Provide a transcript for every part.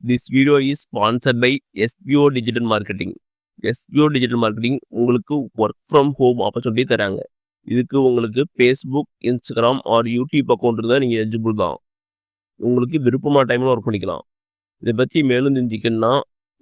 This video is sponsored by SBO Digital Marketing. SBO Digital Marketing உங்களுக்கு work from home opportunity தராங்க. இதுக்கு உங்களுக்கு Facebook, Instagram R YouTube account இருந்தால் நீங்கள் eligible தான். உங்களுக்கு விருப்பமான டைமில் ஒர்க் பண்ணிக்கலாம். இதை பற்றி மேலும் தெரிஞ்சுக்கணும்னா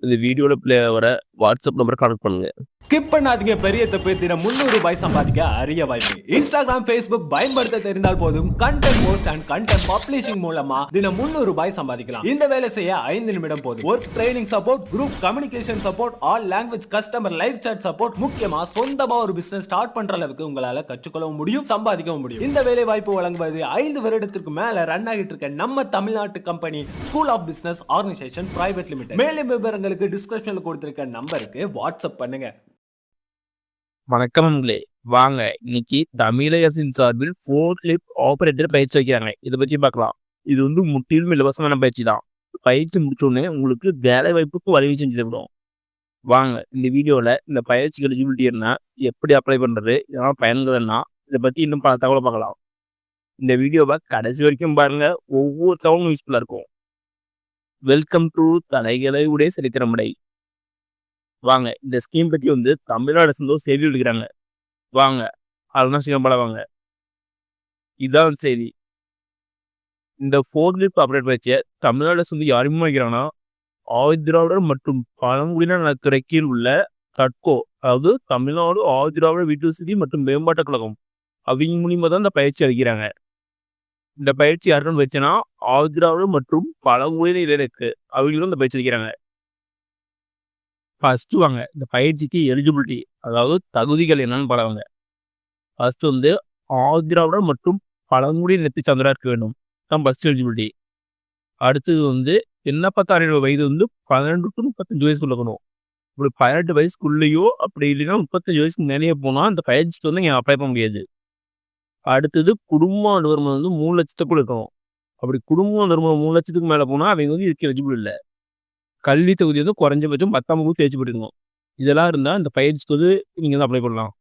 இந்த வீடியோவில் ப்ளே வர வாட்ஸ்அப் நம்பரை கான்டக்ட் பண்ணுங்க. ஸ்கிப் பண்ணாதீங்க. பெரிய தப்பு தினம் 300 ரூபாய் சம்பாதிக்க அரிய வாய்ப்பு. இன்ஸ்டாகிராம், ஃபேஸ்புக் பயன்படுத்த தெரிந்தால் போதும் content post and content publishing மூலமா தினம் 300 ரூபாய் சம்பாதிக்கலாம். இந்த வேலை செய்ய 5 நிமிடம் போதும். Work training support, group communication support, all language customer live chat support, முக்கியமா சொந்தமா ஒரு பிசினஸ் ஸ்டார்ட் பண்ற அளவுக்கு உங்களால கற்றுக்கொள்ளவும் முடியும், சம்பாதிக்கவும் முடியும். இந்த வேலை வாய்ப்பு வழங்குவது 5 வருடத்திற்கு மேல ரன் ஆகிட்டு இருக்க நம்ம தமிழ்நாட்டு company school of business organisation private limited. மேலும் விவரங்களுக்கு டிஸ்கிரிப்ஷன்ல கொடுத்திருக்க நம்பருக்கு வாட்ஸ்அப் பண்ணுங்க. வணக்கம் நண்பர்களே, வாங்க இன்னைக்கு தமிழக அரசின் சார்பில் ஃபோர்க்லிஃப்ட் ஆபரேட்டர் பயிற்சி வைக்கிறாங்க. இதை பற்றி பார்க்கலாம். இது முற்றிலும் இலவசமான பயிற்சி தான். பயிற்சி முடிச்சோடனே உங்களுக்கு வேலை வாய்ப்புக்கு வழி செஞ்சு தருவோம். வாங்க இந்த வீடியோவில் இந்த பயிற்சிக்கு எலிஜிபிலிட்டி என்ன, எப்படி அப்ளை பண்ணுறது, இதனால் பயன்கள் என்ன, இதை பற்றி இன்னும் பல தகவலை பார்க்கலாம். இந்த வீடியோவை கடைசி வரைக்கும் பாருங்க, ஒவ்வொரு தகவலும் யூஸ்ஃபுல்லாக இருக்கும். வெல்கம் டு தலைகளை உடைய சரித்திரமுடை. வாங்க இந்த ஸ்கீம் பற்றி தமிழ்நாடு அரசு செய்தி எடுக்கிறாங்க. வாங்க அதெல்லாம் சீக்கிரம் வாங்க. இதான் செய்தி. இந்த ஃபோர்க்லிஃப்ட் ஆபரேட்டர் பயிற்சியை தமிழ்நாடு அரசு யாருமே வைக்கிறாங்கன்னா ஆதிதிராவிடர் மற்றும் பழங்குடியினர் நலத்துறை கீழ் உள்ள தட்கோ, அதாவது தமிழ்நாடு ஆதிதிராவிடர் வீட்டு வசதி மற்றும் மேம்பாட்டுக் கழகம், அவங்க மூலியமா தான் இந்த பயிற்சி அளிக்கிறாங்க. இந்த பயிற்சி யாருன்னு பயிற்சினா ஆதிதிராவிடர் மற்றும் பழங்குடியினர் இளைஞருக்கு அவங்களும் இந்த பயிற்சி அளிக்கிறாங்க. ஃபர்ஸ்ட் வாங்க இந்த பயிற்சிக்கு எலிஜிபிலிட்டி, அதாவது தகுதிகள் என்னன்னு பாருங்க. ஃபர்ஸ்ட் ஆதிதிராவிடர் மற்றும் பழங்குடி நிலத்தை சார்ந்தவராக இருக்க வேண்டும், தான் ஃபர்ஸ்ட் எலிஜிபிலிட்டி. அடுத்தது விண்ணப்பதாரர் வயது 12 to 35 வயசுக்குள்ள இருக்கணும். இப்படி 18 வயசுக்குள்ளேயோ அப்படி இல்லைன்னா 35 வயசுக்கு மேலேயே போனால் அந்த பயிற்சிக்கு நீங்கள் அப்ளை பண்ண முடியாது. அடுத்தது குடும்ப வருமானம் 3 லட்சத்துக்குள்ள இருக்கணும். அப்படி குடும்ப வருமானம் 3 லட்சத்துக்கு மேலே போனால் அவங்க இதுக்கு எலிஜிபிள் இல்லை. கல்வி தொகுதி குறைஞ்சபட்சம் 10ஆம் வகுப்பு தேர்ச்சி பெற்றிருக்கணும். இதெல்லாம் இருந்தால் இந்த பயிற்சிக்கு நீங்கள் அப்ளை பண்ணலாம்.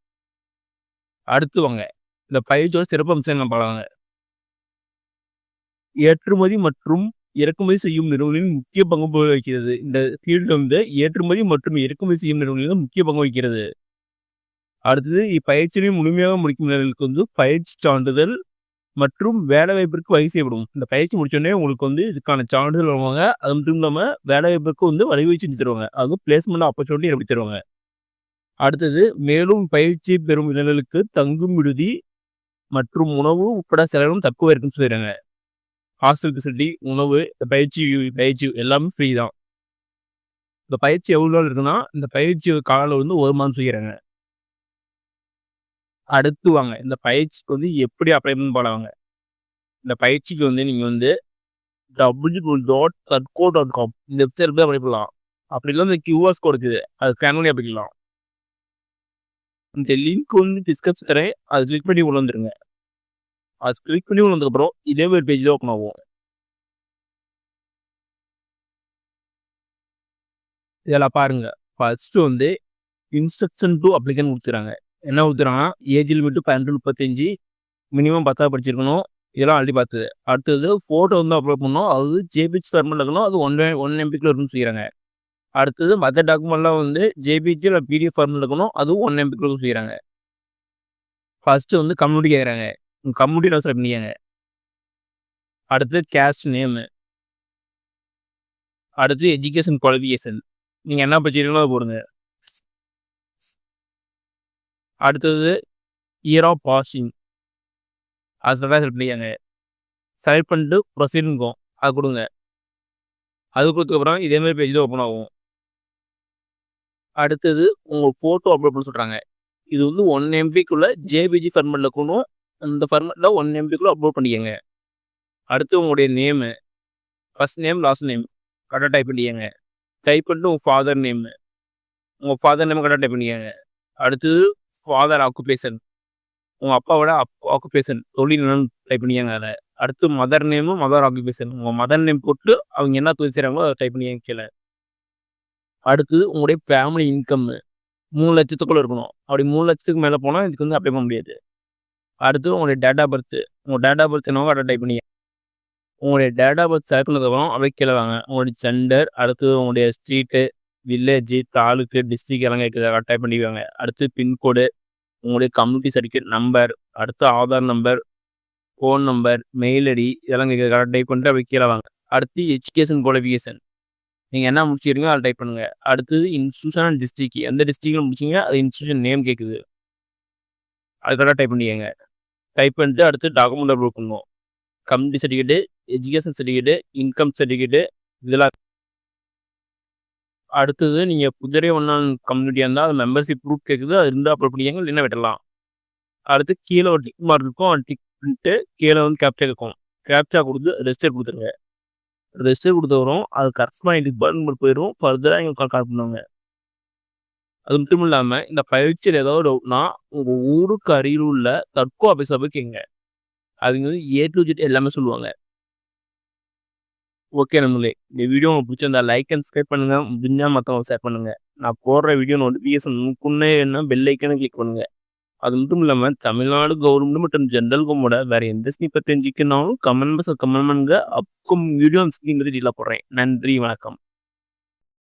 அடுத்து வாங்க இந்த பயிற்சியோட சிறப்பு அம்சம் என்ன பார்க்கலாங்க. ஏற்றுமதி மற்றும் இறக்குமதி செய்யும் நிறுவனங்களின் முக்கிய பங்கு வகிக்கிறது. இந்த ஃபீல்டு ஏற்றுமதி மற்றும் இறக்குமதி செய்யும் நிறுவனங்களில் முக்கிய பங்கு வகிக்கிறது. அடுத்தது இப்பயிற்சியை முழுமையாக முடிக்கும் நிலைகளுக்கு பயிற்சி சான்றிதழ் மற்றும் வேலை வாய்ப்பிற்கு வழி செய்யப்படும். இந்த பயிற்சி முடிச்சோடனே உங்களுக்கு இதுக்கான சான்றிதழ் வருவாங்க. அது மட்டும் இல்லாமல் வேலை வாய்ப்புக்கு வழிவகை செஞ்சு தருவாங்க. அது பிளேஸ்மெண்ட் ஆப்பர்ச்சுனிட்டி எப்படி தருவாங்க. அடுத்தது மேலும் பயிற்சி பெறும் இளைஞர்களுக்கு தங்கும் விடுதி மற்றும் உணவு உட்பட செலவும் தக்குவ இருக்குன்னு சொல்லிடுறாங்க. ஹாஸ்டல் ஃபெசிலிட்டி, உணவு, பயிற்சி எல்லாமே ஃப்ரீ தான். இந்த பயிற்சி எவ்வளோ நாள் இருக்குன்னா இந்த பயிற்சி காலம் 1 மாதம் செய்கிறாங்க. அடுத்து வாங்க இந்த பயிற்சிக்கு எப்படி அப்ளை பண்ணி போடுவாங்க. இந்த பயிற்சிக்கு நீங்கள் www.tadco.com இந்த வெப்சைட் போய் அப்ளை பண்ணலாம். அப்படி இல்லை இந்த கியூஆர் கோட் இருக்குது, அது ஸ்கேன் பண்ணி அப்ளிக்கலாம். இந்த லிங்க் டிஸ்கிரிப்ஷன் தரேன், அது கிளிக் பண்ணி உள்ள வந்துருங்க. அது கிளிக் பண்ணி உள்ள வந்ததுக்கப்புறம் இதே ஒரு பேஜில் ஓப்பன் ஆகும். இதெல்லாம் பாருங்க. ஃபர்ஸ்ட் இன்ஸ்ட்ரக்ஷன் டு அப்ளிகன் கொடுத்துறாங்க. என்ன கொடுத்துறாங்கன்னா ஏஜ் லிமிட்டு 18 to 35, மினிமம் 10 படிச்சிருக்கணும். இதெல்லாம் ஆல்ரெடி பார்த்தது. அடுத்தது ஃபோட்டோ அப்லோட் பண்ணணும். அது ஜேபிஜி ஃபார்மெட் இருக்கணும். அது 1 MBக்குள்ள இருக்குன்னு சொல்லிடுறாங்க. அடுத்தது மற்ற டாக்குமெண்ட்லாம் ஜேபிஜி இல்லை பிடிஎஃப் ஃபார்மெட் இருக்கணும். அதுவும் 1 MBக்குள்ள சொல்லிடுறாங்க. ஃபர்ஸ்ட் கம்யூனிட்டி கேட்குறாங்க. உங்கள் கம்யூனிட்டி செலக்ட் பண்ணிக்காங்க. அடுத்து கேஸ்ட் நேமு. அடுத்து எஜுகேஷன் குவாலிஃபிகேஷன், நீங்கள் என்ன படிச்சிருக்கீங்களோ அதை போடுங்க. அடுத்தது இயர் ஆஃப் பாசிங், அது செலக்ட் பண்ணிக்காங்க. செலக்ட் பண்ணிட்டு ப்ரொசீடுங்கும் அது கொடுங்க. அது கொடுத்ததுக்கப்புறம் இதேமாதிரி பேஜ் ஓப்பன் ஆகும். அடுத்தது உங்கள் ஃபோட்டோ அப்லோட் பண்ண சொல்கிறாங்க. இது 1 MBக்குள்ள ஜேபிஜி ஃபார்மெட்டில் இருக்கணும். அந்த ஃபார்மெட்டில் 1 MBக்குள்ள அப்லோட் பண்ணிக்கோங்க. அடுத்து உங்களுடைய name, first name last name கரெக்டாக டைப் பண்ணிக்கோங்க. டைப் பண்ணிட்டு உங்கள் ஃபாதர் நேமு கரெக்டாக டைப் பண்ணிக்கோங்க. அடுத்தது ஃபாதர் ஆக்குபேஷன், உங்கள் அப்பாவோட ஆக்குபேஷன் தொழில் என்னன்னு டைப் பண்ணிக்கோங்க. அதை அடுத்து மதர் நேமும் மதர் ஆக்குபேஷன், உங்கள் மதர் நேம் போட்டு அவங்க என்ன தொழில் செய்கிறாங்களோ அதை டைப் பண்ணிக்கோங்க கீழே. அடுத்தது உங்களுடைய ஃபேமிலி இன்கம் 3 லட்சத்துக்குள்ளே இருக்கணும். அப்படி 3 லட்சத்துக்கு மேலே போனால் இதுக்கு அப்ளை பண்ண முடியாது. அடுத்து உங்களுடைய டேட் ஆஃப் பர்த், உங்கள் டேட் ஆஃப் பர்த் என்னவோ அதை டைப் பண்ணிக்க. உங்களுடைய டேட் ஆஃப் பர்த் செலக்ட் பண்ணதுக்கப்புறம் அப்படியே கீழே வாங்க. உங்களுடைய ஜெண்டர், அடுத்து உங்களுடைய ஸ்ட்ரீட்டு, வில்லேஜ், தாலுக்கு, டிஸ்ட்ரிக்ட் எல்லாம் கேட்குது டைப் பண்ணிக்குவாங்க. அடுத்து பின்கோடு, உங்களுடைய கம்யூனிட்டி சர்டிஃபிகேட் நம்பர், அடுத்து Aadhaar number, phone number, mail ID இதெல்லாம் கேட்குது கரெக்டாக டைப் பண்ணிட்டு அப்படியே கீழே வாங்க. அடுத்து எஜுகேஷன் குவாலிஃபிகேஷன் நீங்கள் என்ன முடிச்சிருக்கீங்க அதை டைப் பண்ணுங்கள். அடுத்தது இன்ஸ்டியூஷன் அண்ட் டிஸ்ட்ரிக்ட் எந்த டிஸ்ட்ரிக்டில் முடிச்சிங்க அது இன்ஸ்டியூஷன் நேம் கேட்குது அது கரெக்டாக டைப் பண்ணிக்கங்க. டைப் பண்ணிட்டு அடுத்து டாக்குமெண்ட் அப்லோட் பண்ணுவோம். Community certificate, education certificate, income certificate இதெல்லாம். அடுத்தது நீங்கள் குதிரை ஒன்றாம் கம்யூனிட்டியாக இருந்தால் அது மெம்பர்ஷிப் ப்ரூஃப் கேட்குது அது இருந்தால் அப்லோட் பண்ணிக்கங்க இல்லைன்னா விடலாம். அடுத்து கீழே ஒரு டிக் மார்க் இருக்கும் டிக் பண்ணிட்டு கீழே வந்து கேப்சா இருக்கும். கேப்சா கொடுத்து ரெஜிஸ்டர் கொடுத்துருங்க. ரெஜிஸ்டர் கொடுத்து வரும் அது கரஸ்பாண்டிங் டிபார்ட்மெண்ட் போயிடும். ஃபர்தராக எங்களுக்கு கால் பண்ணுவாங்க. அது மட்டும் இல்லாமல் இந்த பயிற்சியில் ஏதாவது டவுட்னா உங்கள் ஊருக்கு அருகில் உள்ள தட்கோ ஆஃபீஸை போய் கேங்க. அவங்க வந்து A to Z எல்லாமே சொல்லுவாங்க. ஓகே நம்மளே இந்த வீடியோ உங்களுக்கு பிடிச்சிருந்தா லைக் அண்ட் சப்ஸ்கிரைப் பண்ணுங்கள். முடிஞ்சால் மற்றவங்க ஷேர் பண்ணுங்கள். நான் போடுற வீடியோ நோட்டிஃபிகேஷன் முன்னே என்ன பெல் ஐக்கனை கிளிக் பண்ணுங்கள். அது மட்டும் இல்லாமல் தமிழ்நாடு கவர்மெண்ட் மற்றும் ஜென்ரல் கவர்மெண்டோட வேறு எந்த ஸ்கீம் பற்றி தெரிஞ்சுக்கணும்னாலும் கமெண்ட் பாக்ஸில் கமெண்ட் பண்ணுங்க. அப்கமிங் வீடியோ ஸ்கீம் பற்றி டீலாக போடுறேன். நன்றி வணக்கம்.